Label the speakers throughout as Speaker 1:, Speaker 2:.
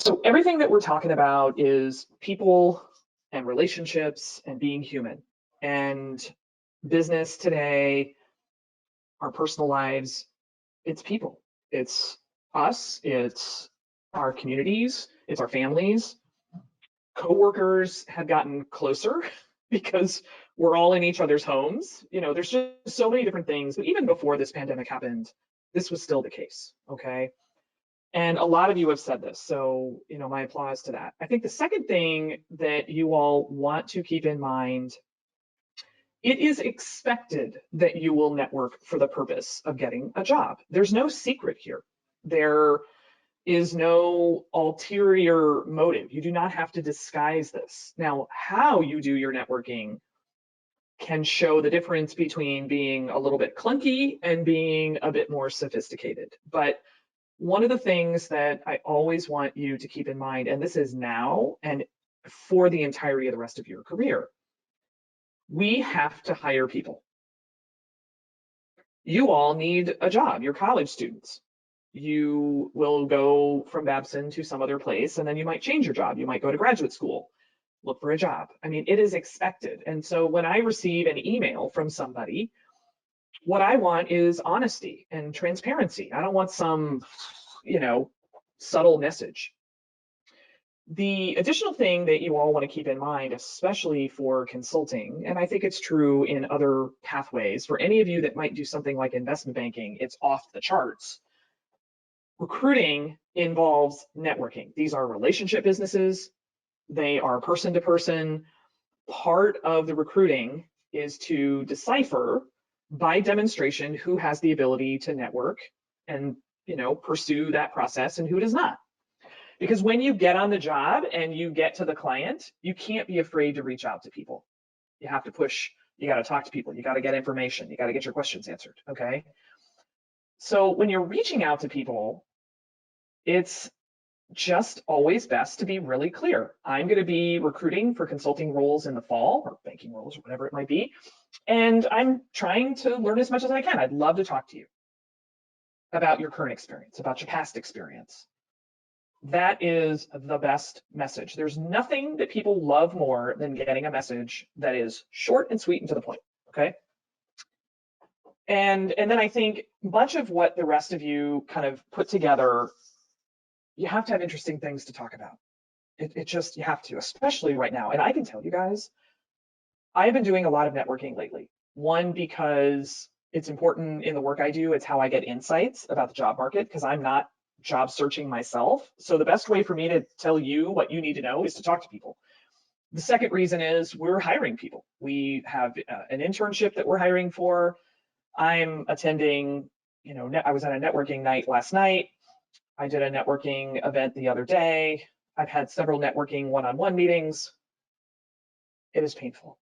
Speaker 1: So everything that we're talking about is people and relationships and being human. And business today, our personal lives, it's people. It's us, it's our communities, it's our families. Coworkers have gotten closer because we're all in each other's homes. There's just so many different things. But even before this pandemic happened, this was still the case. Okay. And a lot of you have said this, so my applause to that. I think the second thing that you all want to keep in mind, it is expected that you will network for the purpose of getting a job. There's no secret here. There is no ulterior motive. You do not have to disguise this. Now, how you do your networking can show the difference between being a little bit clunky and being a bit more sophisticated. But one of the things that I always want you to keep in mind, and this is now and for the entirety of the rest of your career, we have to hire people. You all need a job. You're college students. You will go from Babson to some other place, and then you might change your job. You might go to graduate school, look for a job. I mean, it is expected. And so when I receive an email from somebody, what I want is honesty and transparency. I don't want some, subtle message. The additional thing that you all want to keep in mind, especially for consulting, and I think it's true in other pathways, for any of you that might do something like investment banking, it's off the charts. Recruiting involves networking. These are relationship businesses. They are person to person. Part of the recruiting is to decipher by demonstration who has the ability to network and pursue that process and who does not. Because when you get on the job and you get to the client, you can't be afraid to reach out to people. You have to push, you got to talk to people, you got to get information, you got to get your questions answered, okay? So when you're reaching out to people, it's just always best to be really clear. I'm going to be recruiting for consulting roles in the fall, or banking roles, or whatever it might be. And I'm trying to learn as much as I can. I'd love to talk to you about your current experience, about your past experience. That is the best message. There's nothing that people love more than getting a message that is short and sweet and to the point, okay? And then I think much of what the rest of you kind of put together, you have to have interesting things to talk about. It just, you have to, especially right now. And I can tell you guys, I've been doing a lot of networking lately. One, because it's important in the work I do. It's how I get insights about the job market, because I'm not job searching myself. So the best way for me to tell you what you need to know is to talk to people. The second reason is we're hiring people. We have an internship that we're hiring for. I'm attending, I was at a networking night last night. I did a networking event the other day. I've had several networking one-on-one meetings. It is painful.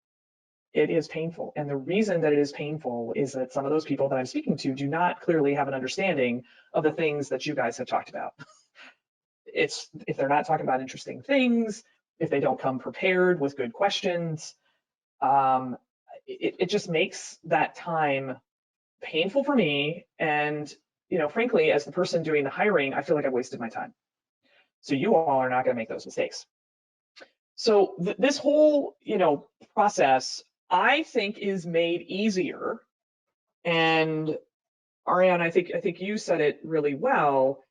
Speaker 1: It is painful. And the reason that it is painful is that some of those people that I'm speaking to do not clearly have an understanding of the things that you guys have talked about. If they're not talking about interesting things, if they don't come prepared with good questions, it just makes that time painful for me. And, frankly, as the person doing the hiring, I feel like I've wasted my time. So you all are not going to make those mistakes. So this whole, process, I think, is made easier. And Ariane, I think you said it really well.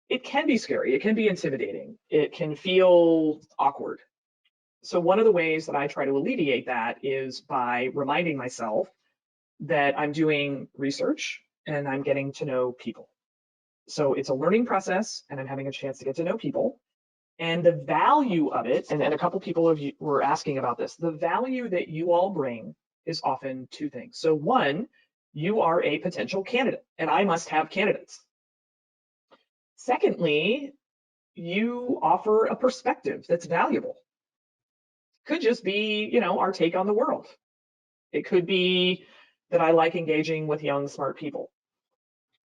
Speaker 1: It can be scary. It can be intimidating. It can feel awkward. So one of the ways that I try to alleviate that is by reminding myself that I'm doing research and I'm getting to know people. So it's a learning process and I'm having a chance to get to know people. And the value of it, and a couple people of you were asking about this, the value that you all bring is often two things. So one, you are a potential candidate, and I must have candidates. Secondly, you offer a perspective that's valuable. Could just be, our take on the world. It could be that I like engaging with young, smart people.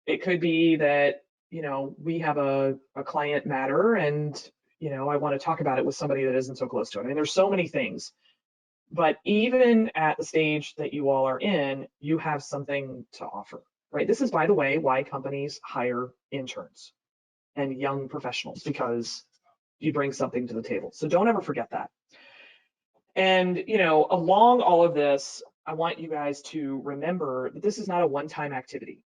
Speaker 1: It could be that, we have a client matter and I want to talk about it with somebody that isn't so close to it. I mean, there's so many things, but even at the stage that you all are in, you have something to offer, right? This is, by the way, why companies hire interns and young professionals, because you bring something to the table. So don't ever forget that. And, along all of this, I want you guys to remember that this is not a one-time activity.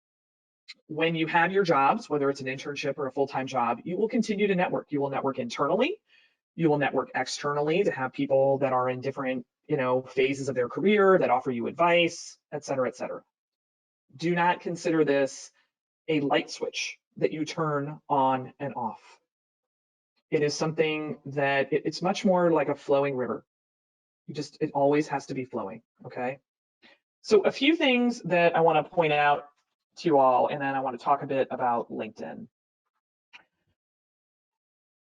Speaker 1: When you have your jobs, whether it's an internship or a full-time job, you will continue to network. You will network internally. You will network externally to have people that are in different, phases of their career that offer you advice, et cetera, et cetera. Do not consider this a light switch that you turn on and off. It is something that it's much more like a flowing river. It always has to be flowing, okay? So a few things that I want to point out to you all, and then I want to talk a bit about LinkedIn.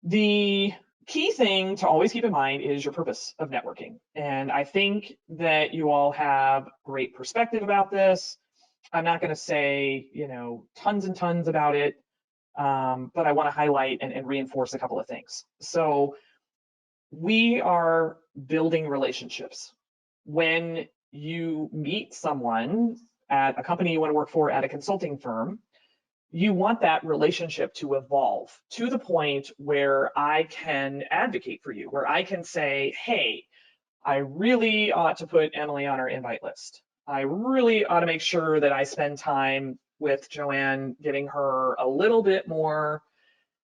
Speaker 1: The key thing to always keep in mind is your purpose of networking. And I think that you all have great perspective about this. I'm not going to say, tons and tons about it, but I want to highlight and reinforce a couple of things. So we are building relationships. When you meet someone at a company you want to work for, at a consulting firm, you want that relationship to evolve to the point where I can advocate for you, where I can say, hey, I really ought to put Emily on our invite list. I really ought to make sure that I spend time with Joanne, giving her a little bit more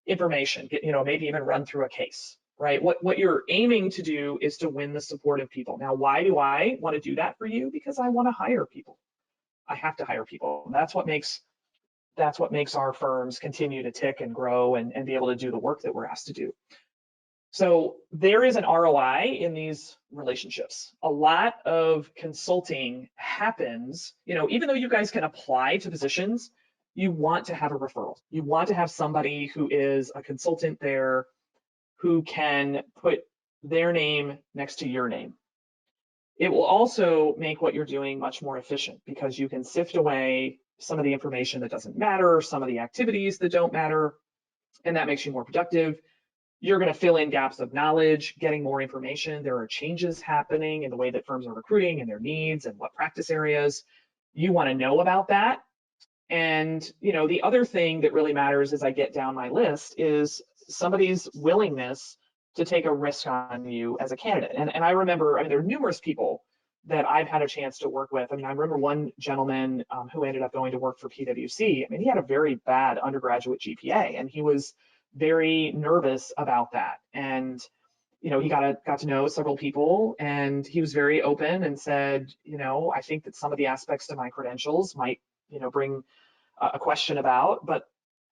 Speaker 1: information, maybe even run through a case, right? What you're aiming to do is to win the support of people. Now, why do I want to do that for you? Because I want to hire people. I have to hire people. That's what makes our firms continue to tick and grow and be able to do the work that we're asked to do. So there is an ROI in these relationships. A lot of consulting happens, even though you guys can apply to positions, you want to have a referral. You want to have somebody who is a consultant there who can put their name next to your name. It will also make what you're doing much more efficient because you can sift away some of the information that doesn't matter, some of the activities that don't matter, and that makes you more productive. You're going to fill in gaps of knowledge, getting more information. There are changes happening in the way that firms are recruiting and their needs and what practice areas. You want to know about that. And, the other thing that really matters as I get down my list is somebody's willingness to take a risk on you as a candidate. And I remember, there are numerous people that I've had a chance to work with. I remember one gentleman who ended up going to work for PwC. He had a very bad undergraduate GPA, and he was very nervous about that. And, he got to know several people, and he was very open and said, I think that some of the aspects to my credentials might, bring a question about, but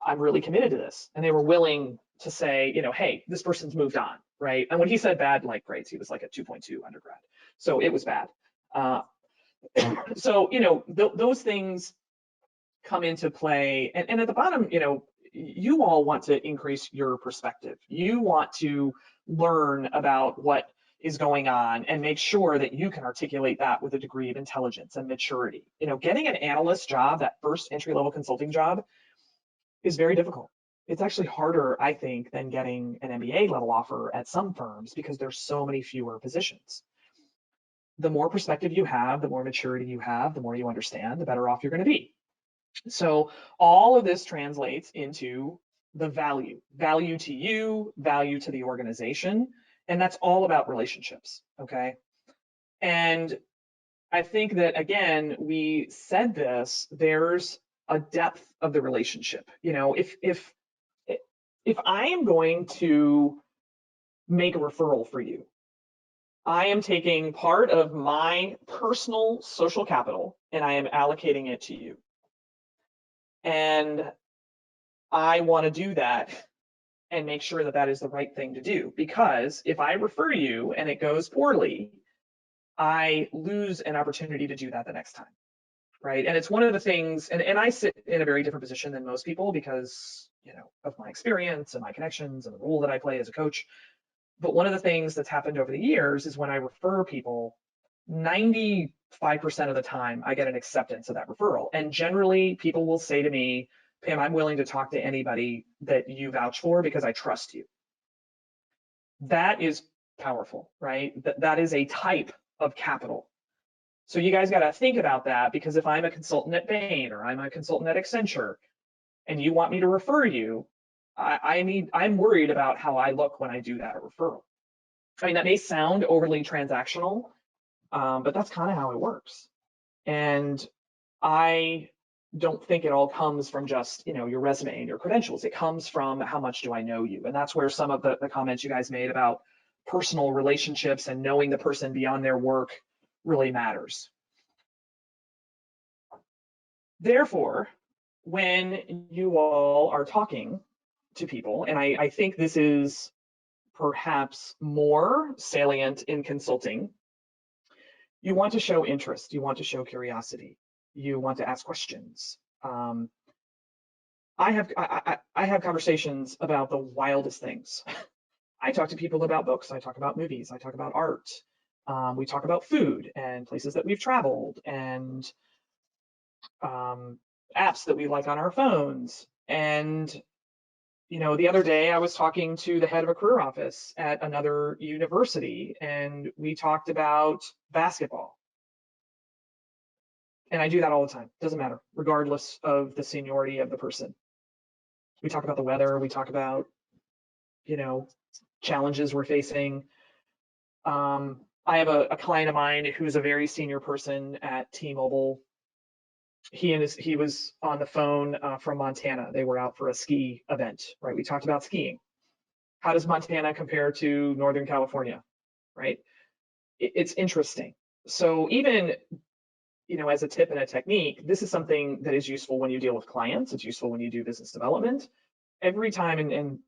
Speaker 1: I'm really committed to this. And they were willing to say, hey, this person's moved on, right? And when he said bad like grades, he was like a 2.2 undergrad. So it was bad. So, those things come into play. And at the bottom, you all want to increase your perspective. You want to learn about what is going on and make sure that you can articulate that with a degree of intelligence and maturity. Getting an analyst job, that first entry-level consulting job, is very difficult. It's actually harder, I think, than getting an MBA level offer at some firms because there's so many fewer positions. The more perspective you have, the more maturity you have, the more you understand, the better off you're going to be. So all of this translates into the value to you, value to the organization, and that's all about relationships, okay? And I think that, again, we said this, there's a depth of the relationship. If I am going to make a referral for you, I am taking part of my personal social capital and I am allocating it to you. And I want to do that and make sure that that is the right thing to do, because if I refer you and it goes poorly, I lose an opportunity to do that the next time, right? And it's one of the things, and I sit in a very different position than most people because, of my experience and my connections and the role that I play as a coach. But one of the things that's happened over the years is when I refer people, 95% of the time I get an acceptance of that referral. And generally people will say to me, Pam, I'm willing to talk to anybody that you vouch for because I trust you. That is powerful, right? That is a type of capital. So you guys got to think about that, because if I'm a consultant at Bain or I'm a consultant at Accenture and you want me to refer you, I'm worried about how I look when I do that referral. I mean, that may sound overly transactional, but that's kind of how it works. And I don't think it all comes from just, your resume and your credentials. It comes from how much do I know you? And that's where some of the comments you guys made about personal relationships and knowing the person beyond their work really matters. Therefore, when you all are talking to people, and I think this is perhaps more salient in consulting, you want to show interest, you want to show curiosity, you want to ask questions. I have conversations about the wildest things. I talk to people about books, I talk about movies, I talk about art. We talk about food and places that we've traveled and apps that we like on our phones. And the other day I was talking to the head of a career office at another university, and we talked about basketball. And I do that all the time. Doesn't matter, regardless of the seniority of the person. We talk about the weather. We talk about, challenges we're facing. I have a client of mine who's a very senior person at T-Mobile. He was on the phone from Montana. They were out for a ski event, right? We talked about skiing. How does Montana compare to Northern California, right? It's interesting. So even, as a tip and a technique, this is something that is useful when you deal with clients. It's useful when you do business development. Every time, and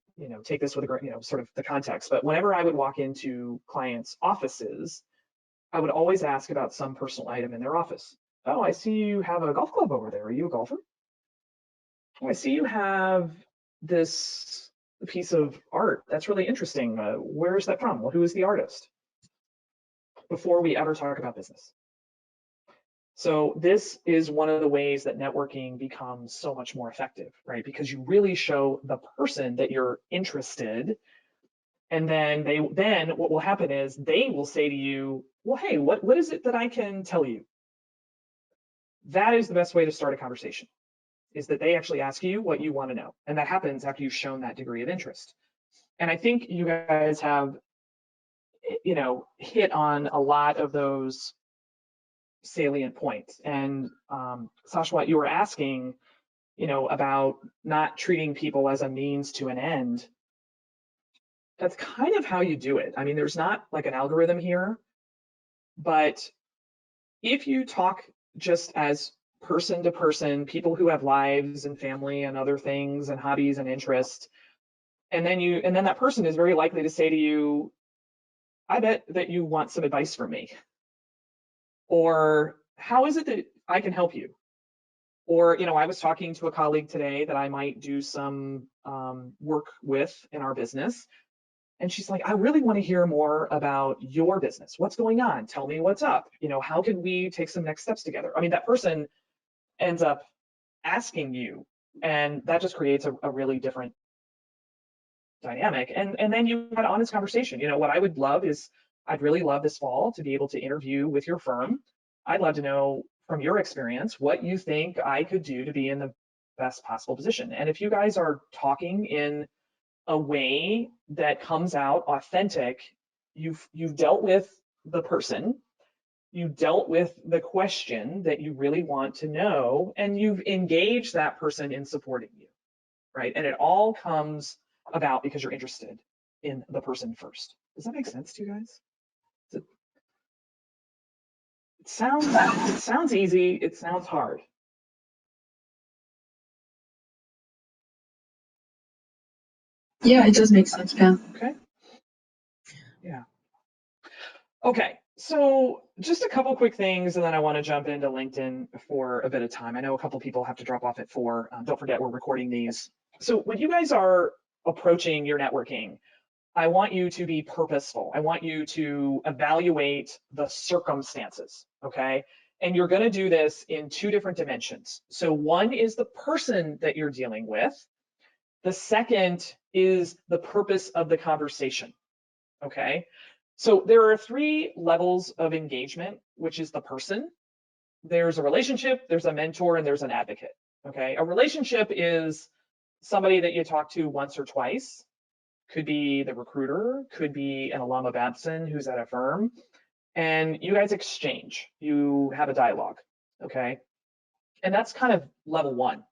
Speaker 1: take this with a sort of the context, but whenever I would walk into clients' offices, I would always ask about some personal item in their office. Oh, I see you have a golf club over there. Are you a golfer? Oh, I see you have this piece of art. That's really interesting. Where is that from? Well, who is the artist? Before we ever talk about business. So this is one of the ways that networking becomes so much more effective, right? Because you really show the person that you're interested, and then what will happen is they will say to you, well, hey, what is it that I can tell you? That is the best way to start a conversation, is that they actually ask you what you want to know. And that happens after you've shown that degree of interest. And I think you guys have, hit on a lot of those salient points. And Sasha, what you were asking, about not treating people as a means to an end, that's kind of how you do it. I mean, there's not like an algorithm here, but if you talk just as person to person, people who have lives and family and other things and hobbies and interests, and then that person is very likely to say to you, I bet that you want some advice from me. Or how is it that I can help you? Or, I was talking to a colleague today that I might do some work with in our business. And she's like, I really want to hear more about your business. What's going on? Tell me what's up. How can we take some next steps together? I mean, that person ends up asking you, and that just creates a really different dynamic. And then you had an honest conversation. What I would love is, I'd really love this fall to be able to interview with your firm. I'd love to know from your experience what you think I could do to be in the best possible position. And if you guys are talking in a way that comes out authentic, you've dealt with the person, you dealt with the question that you really want to know, and you've engaged that person in supporting you, right? And it all comes about because you're interested in the person first. Does that make sense to you guys? It sounds easy, it sounds hard.
Speaker 2: Yeah, it does make sense, Pam.
Speaker 1: Okay. Yeah. Okay, so just a couple quick things, and then I want to jump into LinkedIn for a bit of time. I know a couple people have to drop off at 4. Don't forget, we're recording these. So when you guys are approaching your networking, I want you to be purposeful. I want you to evaluate the circumstances, okay? And you're going to do this in 2 different dimensions. So one is the person that you're dealing with. The second is the purpose of the conversation, okay? So there are 3 levels of engagement, which is the person. There's a relationship, there's a mentor, and there's an advocate, okay? A relationship is somebody that you talk to once or twice, could be the recruiter, could be an alum of Babson who's at a firm, and you guys exchange, you have a dialogue, okay? And that's kind of level one.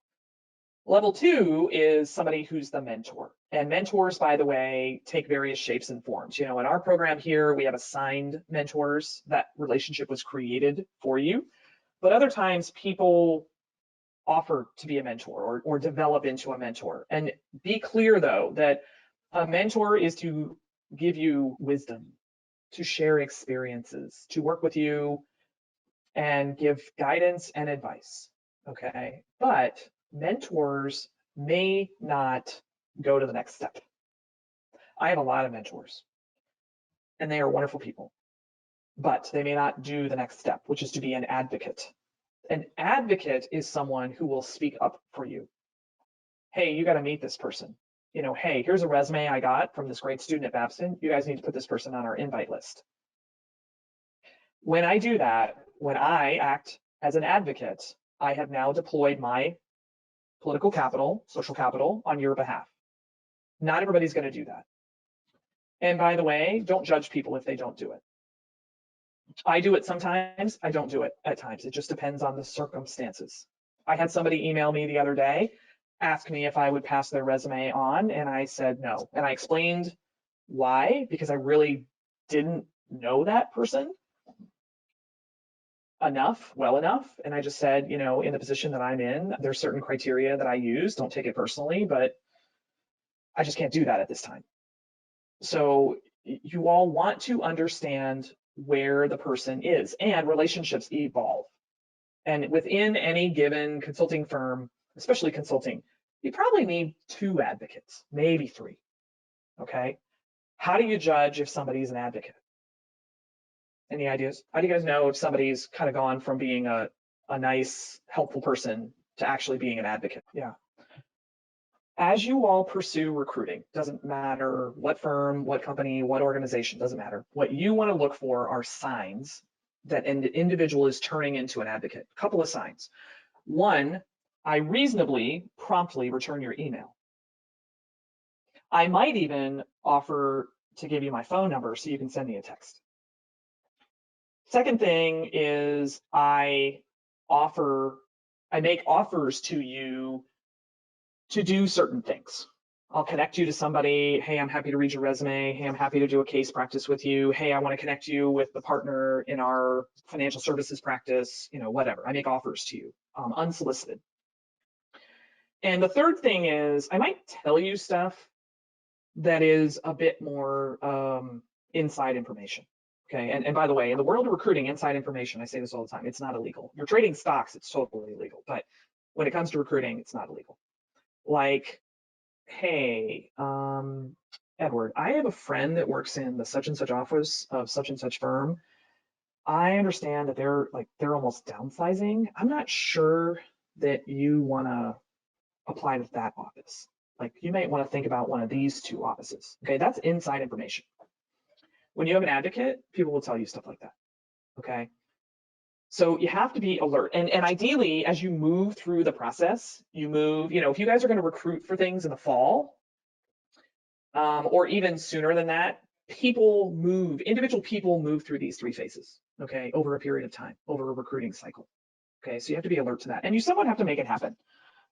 Speaker 1: Level two is somebody who's the mentor. And mentors, by the way, take various shapes and forms. In our program here, we have assigned mentors. That relationship was created for you. But other times people offer to be a mentor or develop into a mentor. And be clear, though, that a mentor is to give you wisdom, to share experiences, to work with you and give guidance and advice, okay? But mentors may not go to the next step. I have a lot of mentors, and they are wonderful people, but they may not do the next step, which is to be an advocate. An advocate is someone who will speak up for you. Hey, you got to meet this person. Hey, here's a resume I got from this great student at Babson. You guys need to put this person on our invite list. When I do that, when I act as an advocate, I have now deployed my political capital, social capital on your behalf. Not everybody's going to do that. And by the way, don't judge people if they don't do it. I do it sometimes, I don't do it at times. It just depends on the circumstances. I had somebody email me the other day, ask me if I would pass their resume on, and I said no. And I explained why, because I really didn't know that person well enough. And I just said, in the position that I'm in, there's certain criteria that I use. Don't take it personally, but I just can't do that at this time. So you all want to understand where the person is, and relationships evolve. And within any given consulting firm, especially consulting, you probably need 2 advocates, maybe 3. Okay. How do you judge if somebody's an advocate? Any ideas? How do you guys know if somebody's kind of gone from being a nice, helpful person to actually being an advocate? Yeah. As you all pursue recruiting, doesn't matter what firm, what company, what organization, doesn't matter. What you want to look for are signs that an individual is turning into an advocate. A couple of signs. One, I reasonably promptly return your email. I might even offer to give you my phone number so you can send me a text. Second thing is I make offers to you to do certain things. I'll connect you to somebody. Hey, I'm happy to read your resume. Hey, I'm happy to do a case practice with you. Hey, I want to connect you with the partner in our financial services practice, whatever. I make offers to you, unsolicited. And the third thing is I might tell you stuff that is a bit more inside information. Okay, and by the way, in the world of recruiting, inside information, I say this all the time, it's not illegal. You're trading stocks, it's totally illegal. But when it comes to recruiting, it's not illegal. Like, hey, Edward, I have a friend that works in the such and such office of such and such firm. I understand that they're almost downsizing. I'm not sure that you want to apply to that office. Like, you might want to think about one of these 2 offices. Okay, that's inside information. When you have an advocate, people will tell you stuff like that. Okay. So you have to be alert. And ideally, as you move through the process, if you guys are going to recruit for things in the fall, or even sooner than that, individual people move through these 3 phases, okay, over a period of time, over a recruiting cycle. Okay, so you have to be alert to that. And you somewhat have to make it happen.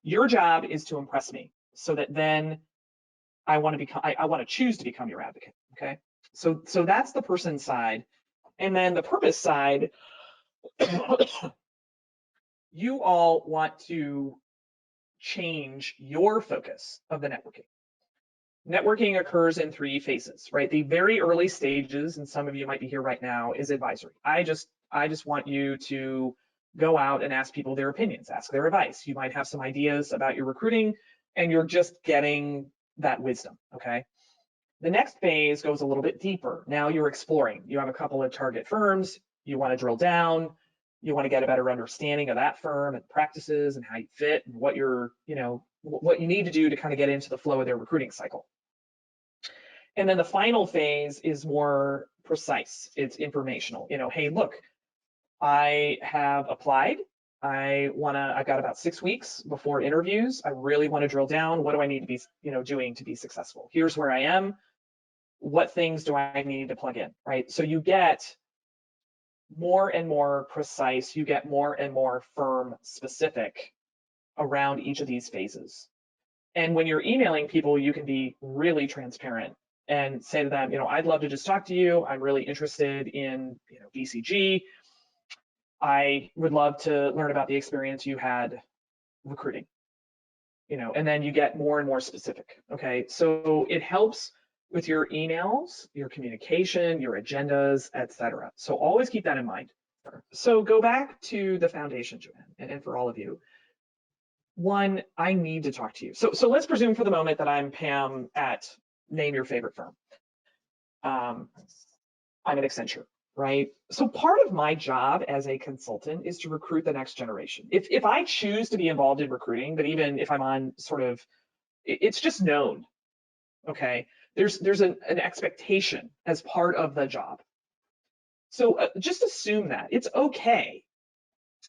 Speaker 1: Your job is to impress me so that then I want to choose to become your advocate. Okay. So that's the person side. And then the purpose side, you all want to change your focus of the networking. Networking occurs in 3 phases, right? The very early stages, and some of you might be here right now, is advisory. I just want you to go out and ask people their opinions, ask their advice. You might have some ideas about your recruiting, and you're just getting that wisdom, okay? The next phase goes a little bit deeper. Now you're exploring. You have a couple of target firms. You want to drill down. You want to get a better understanding of that firm and practices and how you fit and what what you need to do to kind of get into the flow of their recruiting cycle. And then the final phase is more precise. It's informational. Hey, look, I have applied I've got about 6 weeks before interviews. I really want to drill down. What do I need to be, doing to be successful? Here's where I am. What things do I need to plug in, right? So you get more and more precise, you get more and more firm specific around each of these phases. And when you're emailing people, you can be really transparent and say to them, I'd love to just talk to you. I'm really interested in, BCG. I would love to learn about the experience you had recruiting, and then you get more and more specific. Okay. So it helps with your emails, your communication, your agendas, etc. So always keep that in mind. So go back to the foundation, Joanne, and for all of you. One, I need to talk to you. So let's presume for the moment that I'm Pam at name your favorite firm. I'm at Accenture, right? So part of my job as a consultant is to recruit the next generation. If I choose to be involved in recruiting, but even if I'm on sort of, it's just known, okay? There's an expectation as part of the job. So just assume that it's okay.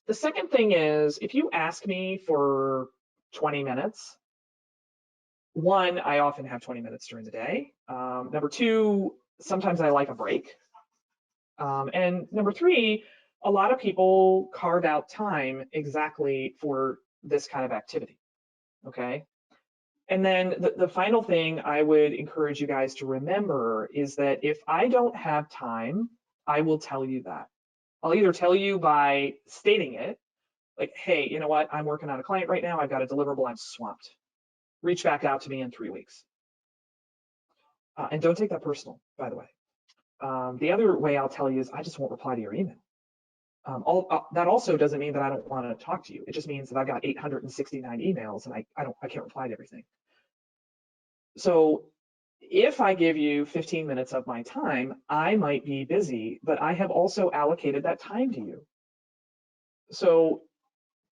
Speaker 1: The second thing is, if you ask me for 20 minutes, one, I often have 20 minutes during the day. Number two, sometimes I like a break. And number three, a lot of people carve out time exactly for this kind of activity, okay? And then the final thing I would encourage you guys to remember is that if I don't have time, I will tell you that. I'll either tell you by stating it, like, hey, you know what, I'm working on a client right now, I've got a deliverable, I'm swamped. Reach back out to me in 3 weeks. And don't take that personal, by the way. The other way I'll tell you is I just won't reply to your email. That also doesn't mean that I don't want to talk to you. It just means that I've got 869 emails and I can't reply to everything. So if I give you 15 minutes of my time, I might be busy, but I have also allocated that time to you. So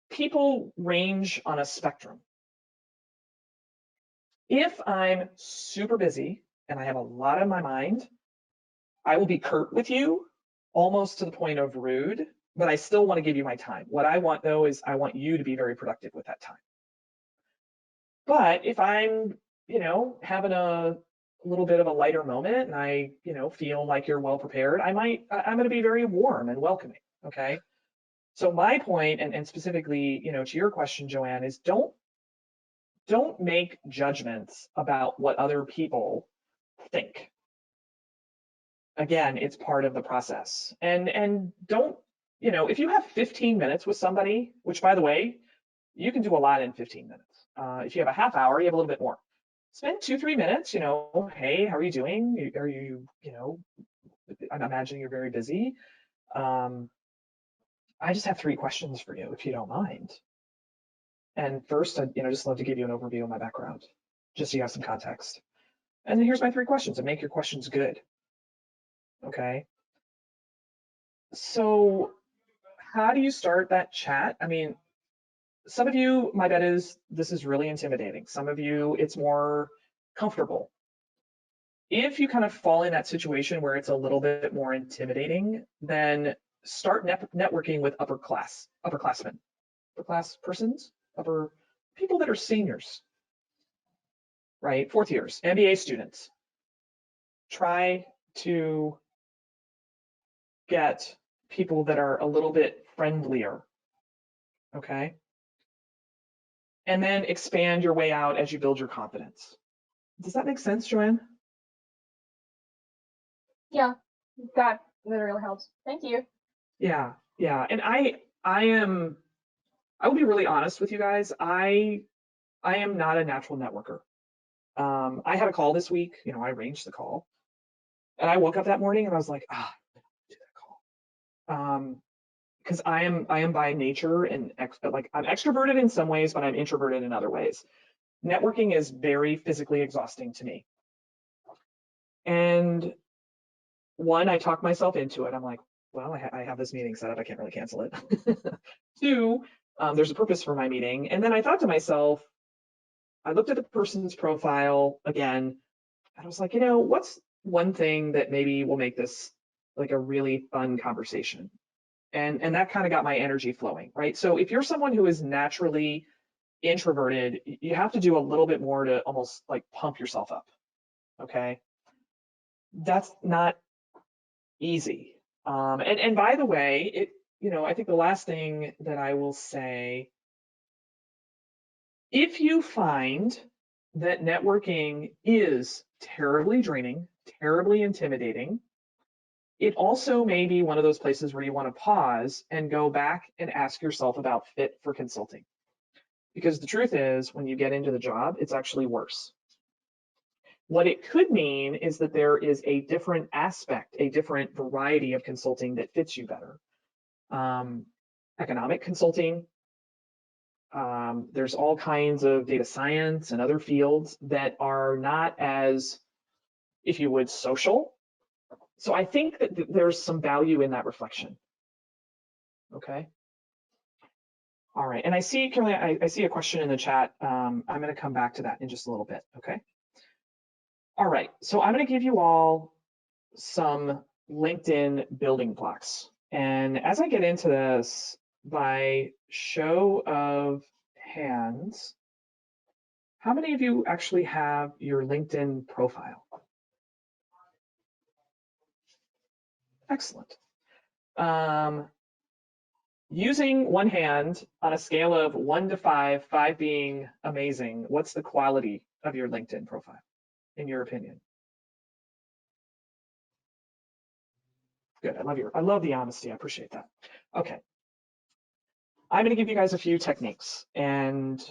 Speaker 1: people range on a spectrum. If I'm super busy and I have a lot on my mind, I will be curt with you, almost to the point of rude, but I still want to give you my time. What I want though is I want you to be very productive with that time. But if I'm, having a little bit of a lighter moment and I, feel like you're well prepared, I'm going to be very warm and welcoming. Okay. So my point, and specifically, to your question, Joanne, is don't make judgments about what other people think. Again, it's part of the process. And don't, if you have 15 minutes with somebody, which by the way, you can do a lot in 15 minutes. If you have a half hour, you have a little bit more. Spend 2-3 minutes, hey, how are you doing? Are you, I'm imagining you're very busy. I just have 3 questions for you, if you don't mind. And first, I'd, just love to give you an overview of my background, just so you have some context. And then here's my 3 questions, and make your questions good. Okay. So how do you start that chat? I mean, some of you, my bet is this is really intimidating. Some of you, it's more comfortable. If you kind of fall in that situation where it's a little bit more intimidating, then start networking with upperclassmen, upper class persons, upper people that are seniors, right? 4th years, MBA students. Try to get people that are a little bit friendlier, okay? And then expand your way out as you build your confidence. Does that make sense, Joanne?
Speaker 3: Yeah, that really helps. Thank you.
Speaker 1: Yeah. And I will be really honest with you guys. I am not a natural networker. I had a call this week, I arranged the call. And I woke up that morning and I was like, I do that call. Because I am by nature and like I'm extroverted in some ways, but I'm introverted in other ways. Networking is very physically exhausting to me. And one, I talk myself into it. I'm like, well, I have this meeting set up. I can't really cancel it. 2, there's a purpose for my meeting. And then I thought to myself, I looked at the person's profile again, and I was like, what's one thing that maybe will make this like a really fun conversation? And that kind of got my energy flowing, right? So if you're someone who is naturally introverted, you have to do a little bit more to almost like pump yourself up, okay? That's not easy. And by the way, I think the last thing that I will say, if you find that networking is terribly draining, terribly intimidating, it also may be one of those places where you want to pause and go back and ask yourself about fit for consulting. Because the truth is, when you get into the job, it's actually worse. What it could mean is that there is a different aspect, a different variety of consulting that fits you better. Economic consulting, there's all kinds of data science and other fields that are not as, if you would, social. So I think that there's some value in that reflection. Okay. All right. And I see, Caroline, I see a question in the chat. I'm going to come back to that in just a little bit. Okay. All right. So I'm going to give you all some LinkedIn building blocks. And as I get into this, by show of hands, how many of you actually have your LinkedIn profile? Excellent. Using one hand on a scale of 1 to 5, 5 being amazing, what's the quality of your LinkedIn profile, in your opinion? Good. I love the honesty. I appreciate that. Okay. I'm going to give you guys a few techniques and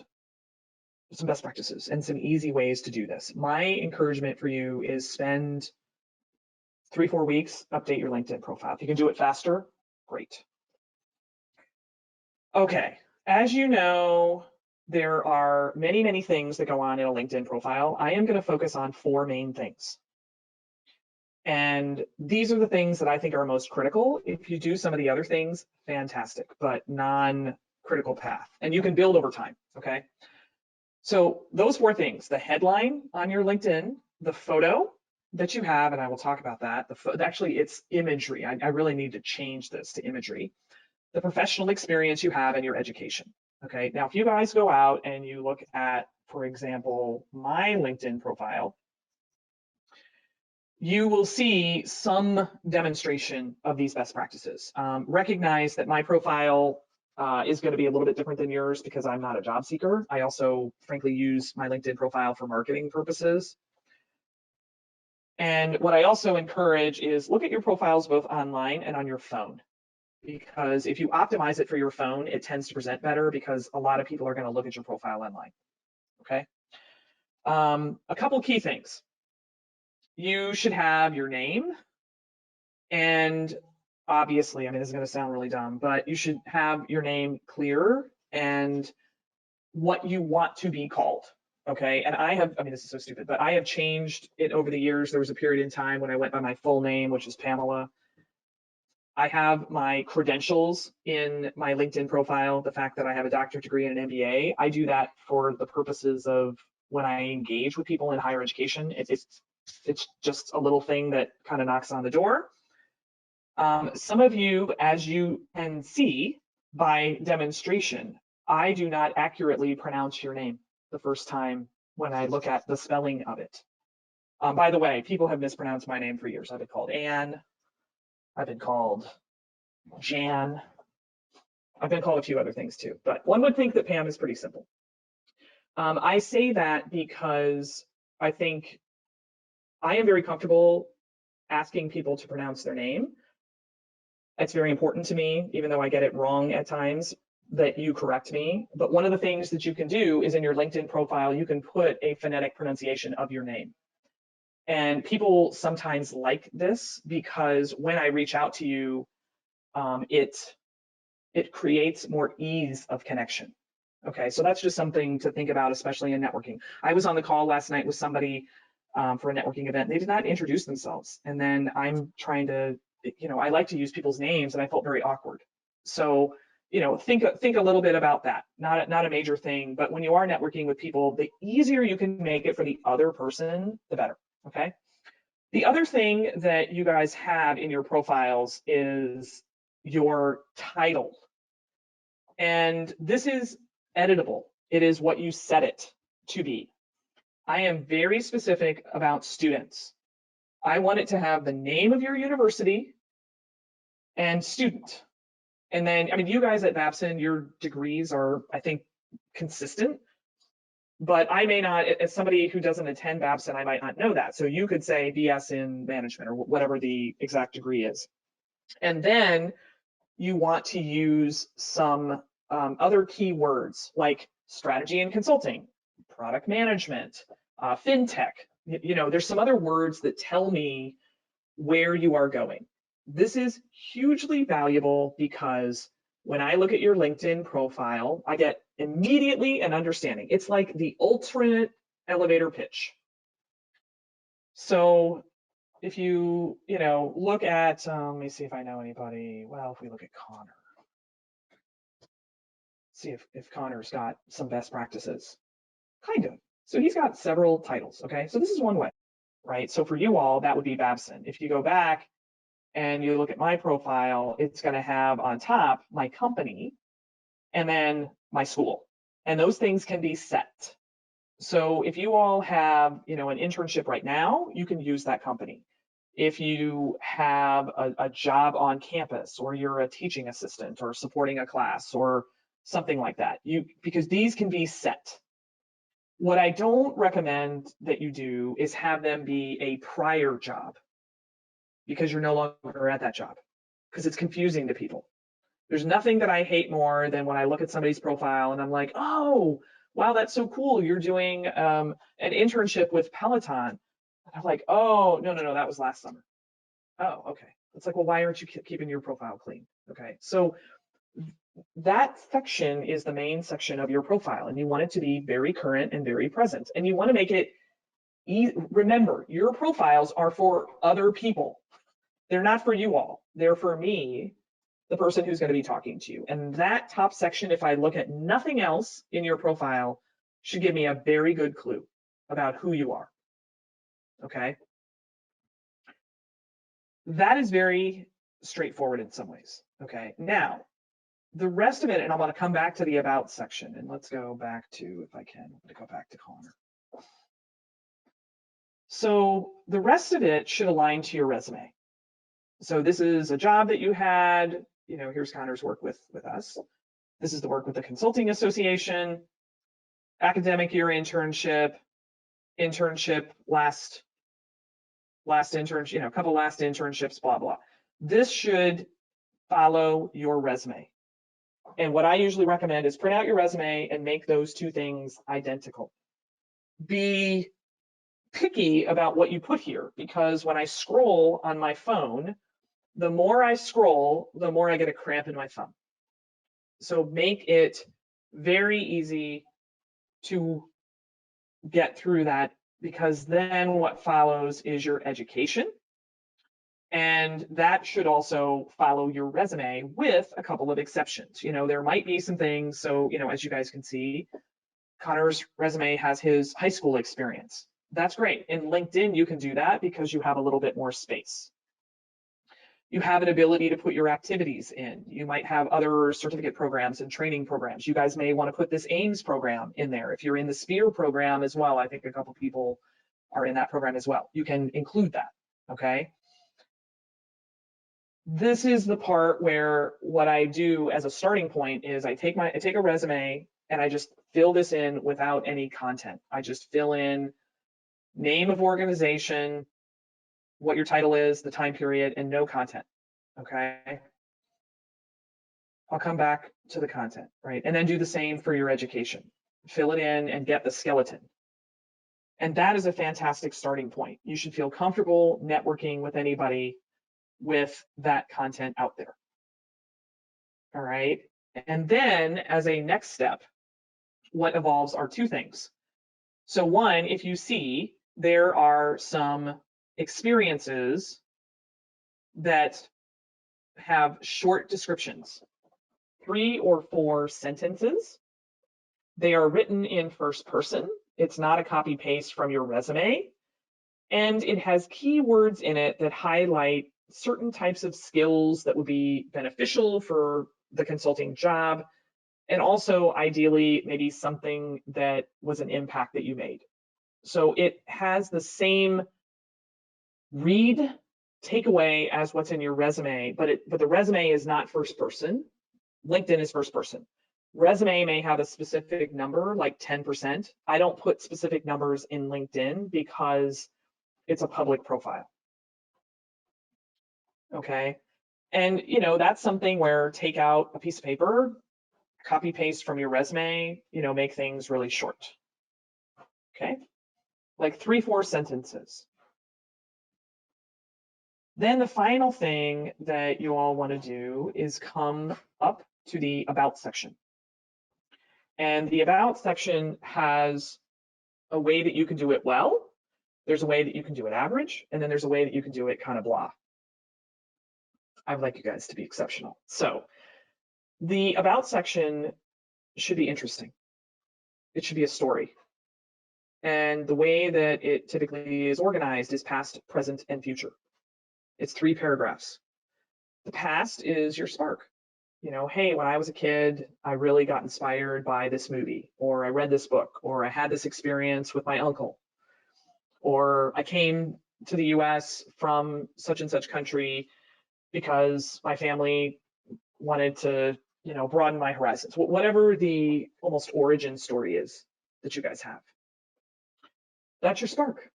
Speaker 1: some best practices and some easy ways to do this. My encouragement for you is spend 3-4 weeks, update your LinkedIn profile. If you can do it faster, great. Okay, as you know, there are many, many things that go on in a LinkedIn profile. I am going to focus on 4 main things. And these are the things that I think are most critical. If you do some of the other things, fantastic, but non-critical path. And you can build over time, okay? So those 4 things: the headline on your LinkedIn, the photo that you have, and I will talk about that. Actually, it's imagery. I really need to change this to imagery. The professional experience you have and your education. Okay, now if you guys go out and you look at, for example, my LinkedIn profile, you will see some demonstration of these best practices. Recognize that my profile is going to be a little bit different than yours because I'm not a job seeker. I also, frankly, use my LinkedIn profile for marketing purposes. And what I also encourage is look at your profiles both online and on your phone, because if you optimize it for your phone, it tends to present better because a lot of people are going to look at your profile online. Okay. A couple key things. You should have your name, and obviously, I mean, this is going to sound really dumb, but you should have your name clear and what you want to be called. Okay. And I mean, this is so stupid, but I have changed it over the years. There was a period in time when I went by my full name, which is Pamela. I have my credentials in my LinkedIn profile, the fact that I have a doctorate degree and an MBA. I do that for the purposes of when I engage with people in higher education. It's just a little thing that kind of knocks on the door. Some of you, as you can see by demonstration, I do not accurately pronounce your name the first time when I look at the spelling of it. By the way, people have mispronounced my name for years. I've been called Anne. I've been called Jan. I've been called a few other things too, but one would think that Pam is pretty simple. I say that because I think I am very comfortable asking people to pronounce their name. It's very important to me, even though I get it wrong at times, that you correct me. But one of the things that you can do is in your LinkedIn profile, you can put a phonetic pronunciation of your name. And people sometimes like this because when I reach out to you, it creates more ease of connection. Okay, so that's just something to think about, especially in networking. I was on the call last night with somebody for a networking event. They did not introduce themselves. And then I'm trying to, I like to use people's names and I felt very awkward. So, think a little bit about that. Not a major thing, but when you are networking with people, the easier you can make it for the other person, the better, okay? The other thing that you guys have in your profiles is your title. And this is editable. It is what you set it to be. I am very specific about students. I want it to have the name of your university and student. And then, I mean, you guys at Babson, your degrees are, I think, consistent, but I may not, as somebody who doesn't attend Babson, I might not know that. So you could say BS in management or whatever the exact degree is. And then you want to use some other keywords like strategy and consulting, product management, fintech. You know, there's some other words that tell me where you are going. This is hugely valuable because when I look at your LinkedIn profile, I get immediately an understanding. It's like the ultimate elevator pitch. So if you look at, let me see if I know anybody. Well, if we look at Connor, see if Connor's got some best practices. Kind of. So he's got several titles, okay? So this is one way, right? So for you all, that would be Babson. If you go back and you look at my profile, it's going to have on top my company and then my school. And those things can be set. So if you all have, an internship right now, you can use that company. If you have a job on campus, or you're a teaching assistant or supporting a class or something like that, because these can be set. What I don't recommend that you do is have them be a prior job, because you're no longer at that job, because it's confusing to people. There's nothing that I hate more than when I look at somebody's profile and I'm like, oh, wow, that's so cool. You're doing an internship with Peloton. And I'm like, oh, no, that was last summer. Oh, okay. It's like, well, why aren't you keeping your profile clean? Okay, so that section is the main section of your profile, and you want it to be very current and very present. And you want to make it easy. Remember, your profiles are for other people. They're not for you all. They're for me, the person who's going to be talking to you. And that top section, if I look at nothing else in your profile, should give me a very good clue about who you are. Okay. That is very straightforward in some ways. Okay. Now, the rest of it, and I want to come back to the about section, and let's go back to, if I can, I'm going to go back to Connor. So the rest of it should align to your resume. So this is a job that you had, here's Connor's work with us. This is the work with the Consulting Association, academic year internship, last internship, couple last internships, blah, blah. This should follow your resume. And what I usually recommend is print out your resume and make those two things identical. Be picky about what you put here, because when I scroll on my phone, the more I scroll, the more I get a cramp in my thumb. So make it very easy to get through that, because then what follows is your education. And that should also follow your resume, with a couple of exceptions. There might be some things. So, as you guys can see, Connor's resume has his high school experience. That's great. In LinkedIn, you can do that because you have a little bit more space. You have an ability to put your activities in. You might have other certificate programs and training programs. You guys may want to put this AIMS program in there. If you're in the SPEAR program as well, I think a couple people are in that program as well. You can include that, okay? This is the part where what I do as a starting point is I take a resume and I just fill this in without any content. I just fill in name of organization, what your title is, the time period, and no content, okay? I'll come back to the content, right? And then do the same for your education. Fill it in and get the skeleton. And that is a fantastic starting point. You should feel comfortable networking with anybody with that content out there. All right. And then as a next step, what evolves are two things. So one, if you see there are some experiences that have short descriptions, 3 or 4 sentences, they are written in first person. It's not a copy paste from your resume. And it has keywords in it that highlight certain types of skills that would be beneficial for the consulting job, and also ideally maybe something that was an impact that you made. So it has the same read takeaway as what's in your resume, but the resume is not first person. LinkedIn is first person. Resume may have a specific number like 10%. I don't put specific numbers in LinkedIn because it's a public profile. Okay. And that's something where take out a piece of paper, copy paste from your resume, make things really short. Okay. Like 3-4 sentences. Then the final thing that you all want to do is come up to the about section. And the about section has a way that you can do it well. There's a way that you can do it average, and then there's a way that you can do it kind of blah. I would like you guys to be exceptional. So the about section should be interesting. It should be a story. And the way that it typically is organized is past, present, and future. It's 3 paragraphs. The past is your spark. Hey, when I was a kid, I really got inspired by this movie, or I read this book, or I had this experience with my uncle, or I came to the US from such and such country because my family wanted to, broaden my horizons. Whatever the almost origin story is that you guys have. That's your spark.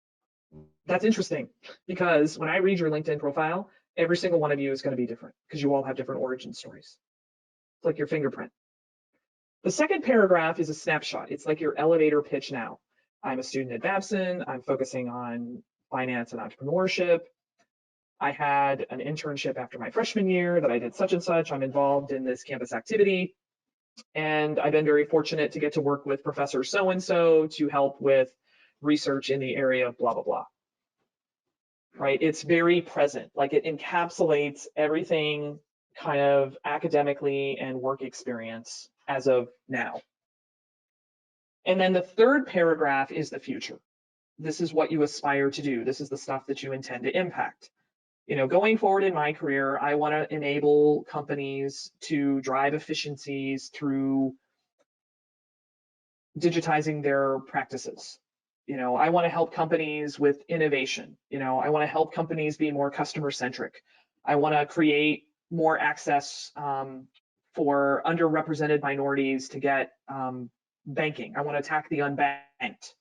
Speaker 1: That's interesting because when I read your LinkedIn profile, every single one of you is going to be different because you all have different origin stories. It's like your fingerprint. The second paragraph is a snapshot. It's like your elevator pitch now. I'm a student at Babson. I'm focusing on finance and entrepreneurship. I had an internship after my freshman year that I did such and such. I'm involved in this campus activity. And I've been very fortunate to get to work with Professor so-and-so to help with research in the area of blah, blah, blah. Right? It's very present. Like it encapsulates everything kind of academically and work experience as of now. And then the third paragraph is the future. This is what you aspire to do. This is the stuff that you intend to impact. Going forward in my career, I want to enable companies to drive efficiencies through digitizing their practices. I want to help companies with innovation. I want to help companies be more customer centric. I want to create more access for underrepresented minorities to get banking. I want to attack the unbanked.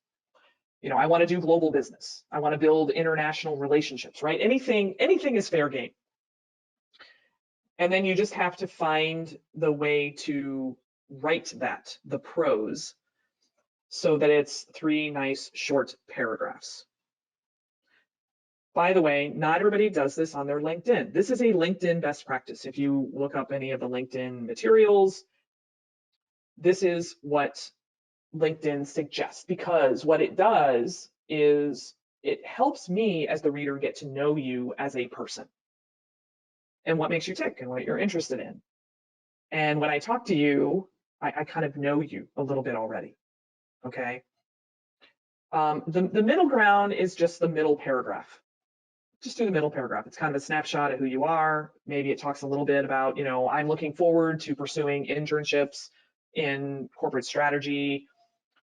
Speaker 1: I want to do global business. I want to build international relationships, right? Anything is fair game. And then you just have to find the way to write that, the prose, so that it's 3 nice short paragraphs. By the way, not everybody does this on their LinkedIn. This is a LinkedIn best practice. If you look up any of the LinkedIn materials, this is what LinkedIn suggests, because what it does is it helps me as the reader get to know you as a person and what makes you tick and what you're interested in. And when I talk to you, I kind of know you a little bit already, okay? The middle ground is just the middle paragraph. Just do the middle paragraph. It's kind of a snapshot of who you are. Maybe it talks a little bit about, I'm looking forward to pursuing internships in corporate strategy.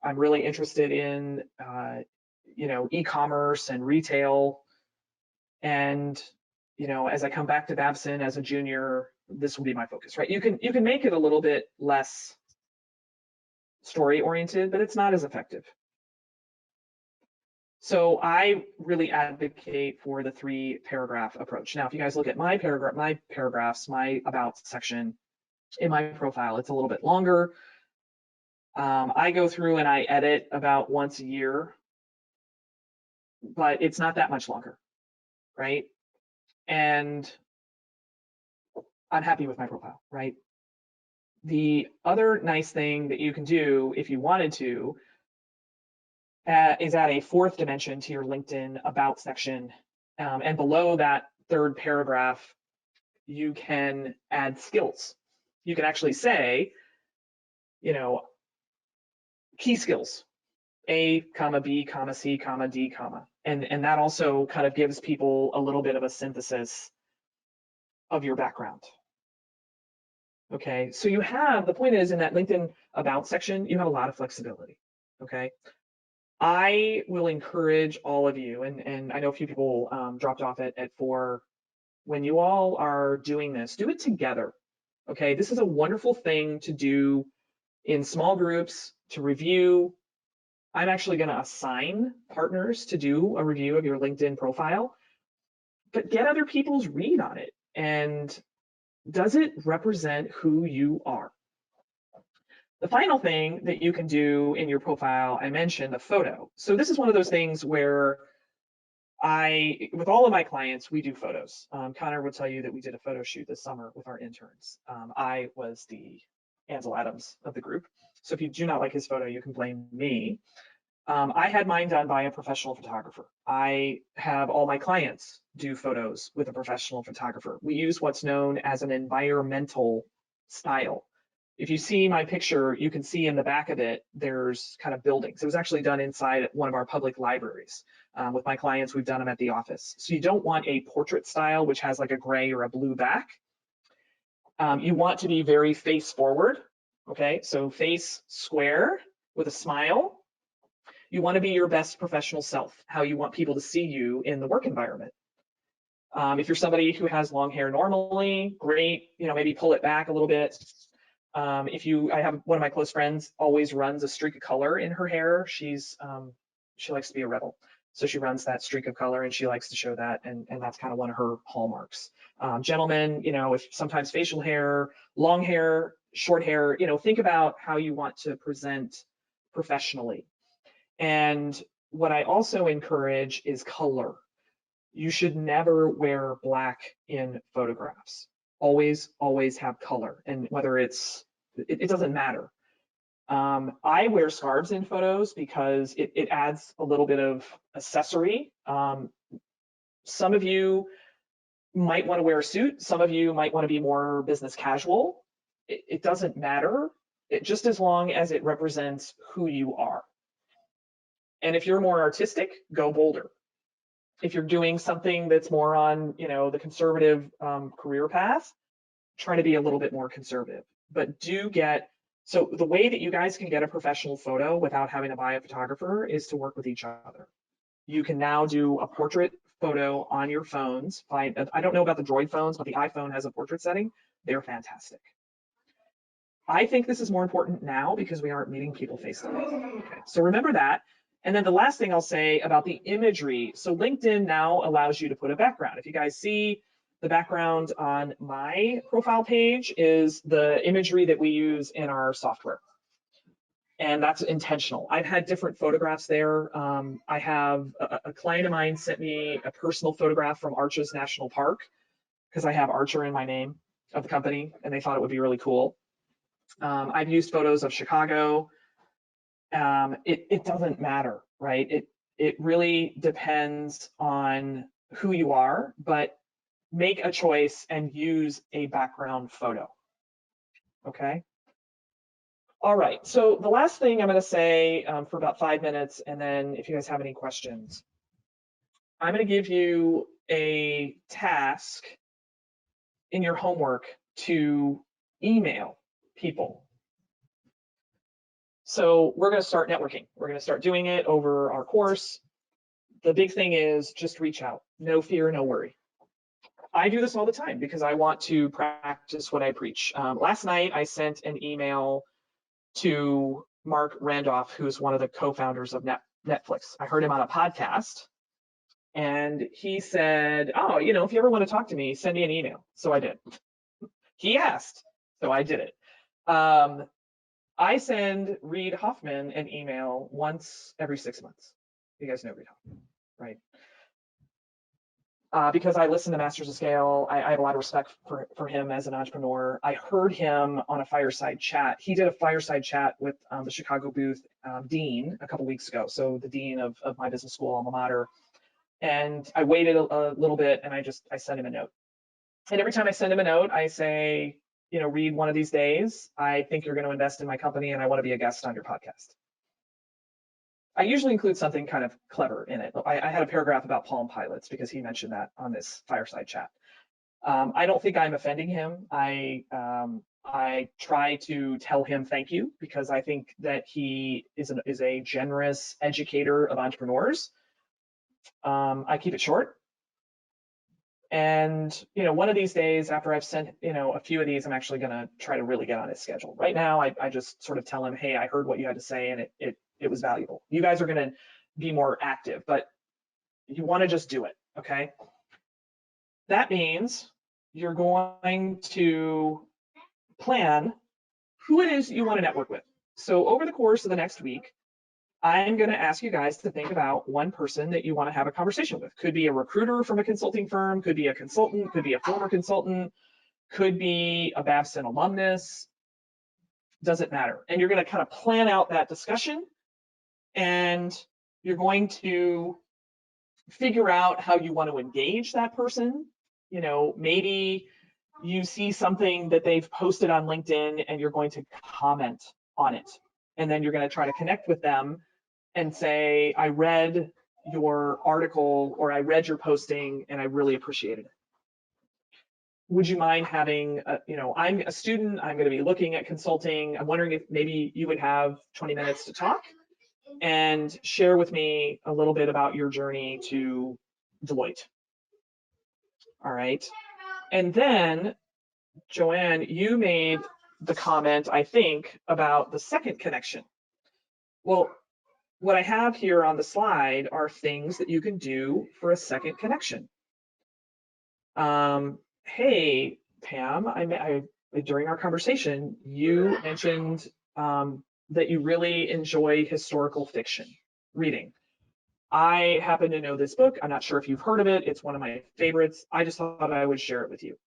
Speaker 1: I'm really interested in, e-commerce and retail. And, as I come back to Babson as a junior, this will be my focus, right? You can make it a little bit less story oriented, but it's not as effective. So I really advocate for the 3 paragraph approach. Now, if you guys look at my paragraphs, my about section in my profile, it's a little bit longer. I go through and I edit about once a year, but it's not that much longer, right? And I'm happy with my profile, right? The other nice thing that you can do if you wanted to is add a 4th dimension to your LinkedIn about section. And below that 3rd paragraph, you can add skills. You can actually say, key skills, A, comma, B, comma, C, comma, D, comma. And that also kind of gives people a little bit of a synthesis of your background. Okay, so the point is in that LinkedIn About section, you have a lot of flexibility. Okay, I will encourage all of you, and I know a few people dropped off at 4. When you all are doing this, do it together. Okay, this is a wonderful thing to do in small groups to review. I'm actually going to assign partners to do a review of your LinkedIn profile, but get other people's read on it. And does it represent who you are? The final thing that you can do in your profile, I mentioned the photo. So this is one of those things where with all of my clients, we do photos. Connor will tell you that we did a photo shoot this summer with our interns. I was the Ansel Adams of the group. So if you do not like his photo, you can blame me. I had mine done by a professional photographer. I have all my clients do photos with a professional photographer. We use what's known as an environmental style. If you see my picture, you can see in the back of it, there's kind of buildings. It was actually done inside one of our public libraries. With my clients, we've done them at the office. So you don't want a portrait style, which has like a gray or a blue back. You want to be very face forward. Okay, so face square with a smile. You want to be your best professional self, how you want people to see you in the work environment. If you're somebody who has long hair normally, great, maybe pull it back a little bit. I have one of my close friends always runs a streak of color in her hair. She likes to be a rebel. So she runs that streak of color and she likes to show that. And that's kind of one of her hallmarks. Gentlemen, if sometimes facial hair, long hair, short hair, think about how you want to present professionally. And what I also encourage is color. You should never wear black in photographs. Always, always have color. And whether it doesn't matter. I wear scarves in photos because it adds a little bit of accessory. Some of you might want to wear a suit. Some of you might want to be more business casual. It doesn't matter, just as long as it represents who you are. And if you're more artistic, go bolder. If you're doing something that's more on, the conservative career path, try to be a little bit more conservative. But so the way that you guys can get a professional photo without having to buy a photographer is to work with each other. You can now do a portrait photo on your phones. I don't know about the Droid phones, but the iPhone has a portrait setting. They're fantastic. I think this is more important now because we aren't meeting people face to face. Okay, so remember that. And then the last thing I'll say about the imagery. So LinkedIn now allows you to put a background. If you guys see the background on my profile page is the imagery that we use in our software. And that's intentional. I've had different photographs there. I have a client of mine sent me a personal photograph from Arches National Park because I have Archer in my name of the company and they thought it would be really cool. I've used photos of Chicago. It doesn't matter, right? It really depends on who you are, but make a choice and use a background photo. Okay. All right. So the last thing I'm going to say for about 5 minutes, and then if you guys have any questions, I'm going to give you a task in your homework to email people. So we're going to start networking. We're going to start doing it over our course. The big thing is just reach out. No fear, no worry. I do this all the time because I want to practice what I preach. Last night, I sent an email to Mark Randolph, who's one of the co-founders of Netflix. I heard him on a podcast and he said, oh, if you ever want to talk to me, send me an email. So I did. He asked, so I did it. I send Reid Hoffman an email once every 6 months. You guys know Reid Hoffman, right? Because I listen to Masters of Scale, I have a lot of respect for him as an entrepreneur. I heard him on a fireside chat. He did a fireside chat with the Chicago booth dean a couple weeks ago. So the dean of my business school alma mater. And I waited a little bit and I sent him a note. And every time I send him a note, I say, Reid, one of these days, I think you're going to invest in my company and I want to be a guest on your podcast. I usually include something kind of clever in it. I had a paragraph about Palm Pilots because he mentioned that on this fireside chat. I don't think I'm offending him. I try to tell him thank you because I think that he is a generous educator of entrepreneurs. I keep it short. And, one of these days after I've sent, a few of these, I'm actually going to try to really get on his schedule. Right now, I just sort of tell him, hey, I heard what you had to say and it was valuable. You guys are going to be more active, but you want to just do it. Okay. That means you're going to plan who it is you want to network with. So over the course of the next week, I'm going to ask you guys to think about one person that you want to have a conversation with. Could be a recruiter from a consulting firm, could be a consultant, could be a former consultant, could be a Babson alumnus, doesn't matter. And you're going to kind of plan out that discussion, and you're going to figure out how you want to engage that person. Maybe you see something that they've posted on LinkedIn and you're going to comment on it. And then you're going to try to connect with them and say, I read your article or I read your posting and I really appreciated it. Would you mind having, I'm a student, I'm going to be looking at consulting. I'm wondering if maybe you would have 20 minutes to talk and share with me a little bit about your journey to Deloitte. All right. And then, Joanne, you made the comment, I think, about the second connection. Well, what I have here on the slide are things that you can do for a second connection. Hey, Pam, during our conversation, you mentioned that you really enjoy historical fiction reading. I happen to know this book. I'm not sure if you've heard of it. It's one of my favorites. I just thought I would share it with you.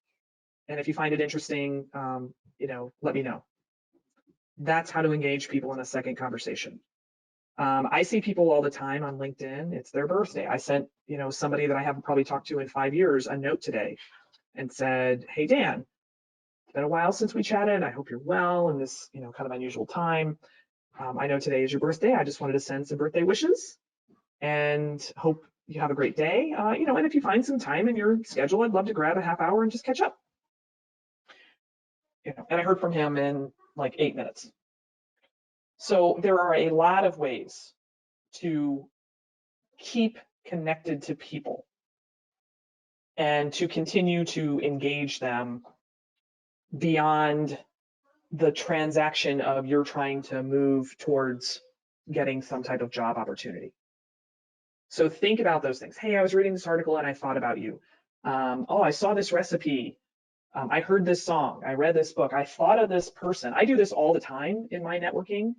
Speaker 1: And if you find it interesting, let me know. That's how to engage people in a second conversation. I see people all the time on LinkedIn. It's their birthday. I sent, somebody that I haven't probably talked to in 5 years a note today and said, hey, Dan, it's been a while since we chatted. I hope you're well in this, kind of unusual time. I know today is your birthday. I just wanted to send some birthday wishes and hope you have a great day. And if you find some time in your schedule, I'd love to grab a half hour and just catch up. And I heard from him in like 8 minutes. So there are a lot of ways to keep connected to people and to continue to engage them beyond the transaction of you're trying to move towards getting some type of job opportunity. So think about those things. Hey, I was reading this article and I thought about you. I saw this recipe. I heard this song. I read this book. I thought of this person. I do this all the time in my networking.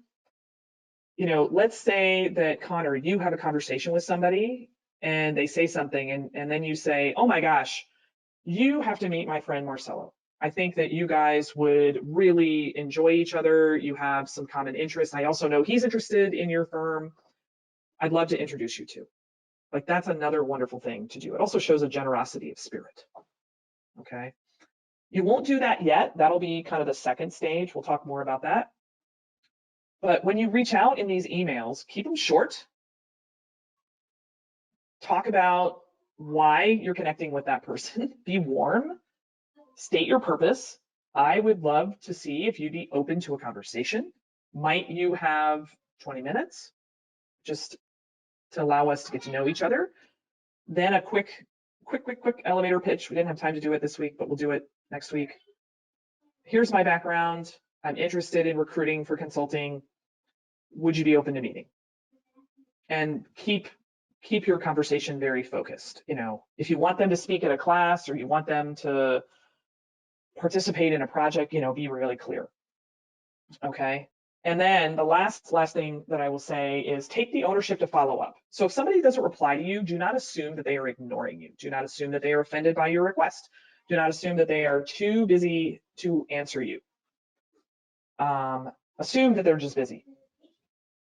Speaker 1: Let's say that, Connor, you have a conversation with somebody and they say something and then you say, oh my gosh, you have to meet my friend Marcelo. I think that you guys would really enjoy each other. You have some common interests. I also know he's interested in your firm. I'd love to introduce you to. Like, that's another wonderful thing to do. It also shows a generosity of spirit. Okay. You won't do that yet. That'll be kind of the second stage. We'll talk more about that. But when you reach out in these emails, keep them short. Talk about why you're connecting with that person. Be warm. State your purpose. I would love to see if you'd be open to a conversation. Might you have 20 minutes just to allow us to get to know each other? Then a quick elevator pitch. We didn't have time to do it this week, but we'll do it next week. Here's my background. I'm interested in recruiting for consulting. Would you be open to meeting? And keep your conversation very focused. If you want them to speak at a class or you want them to participate in a project, be really clear. Okay. And then the last thing that I will say is take the ownership to follow up. So if somebody doesn't reply to you, do not assume that they are ignoring you. Do not assume that they are offended by your request. Do not assume that they are too busy to answer you. Assume that they're just busy.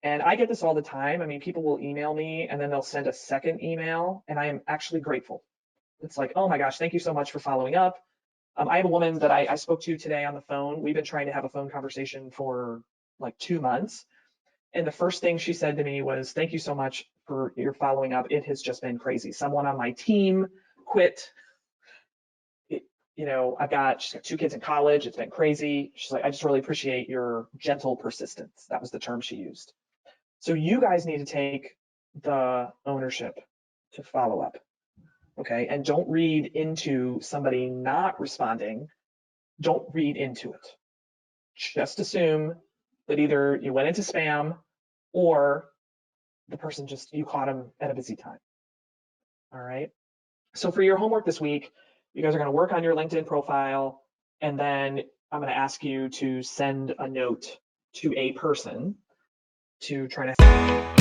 Speaker 1: And I get this all the time. I mean, people will email me and then they'll send a second email and I am actually grateful. It's like, oh my gosh, thank you so much for following up. I have a woman that I spoke to today on the phone. We've been trying to have a phone conversation for like 2 months. And the first thing she said to me was, thank you so much for your following up. It has just been crazy. Someone on my team quit. I've got, she's got 2 kids in college. It's been crazy. She's like, I just really appreciate your gentle persistence. That was the term she used. So you guys need to take the ownership to follow up. Okay. And don't read into somebody not responding. Don't read into it. Just assume that either you went into spam or the person you caught them at a busy time. All right. So for your homework this week, you guys are going to work on your LinkedIn profile, and then I'm going to ask you to send a note to a person to try to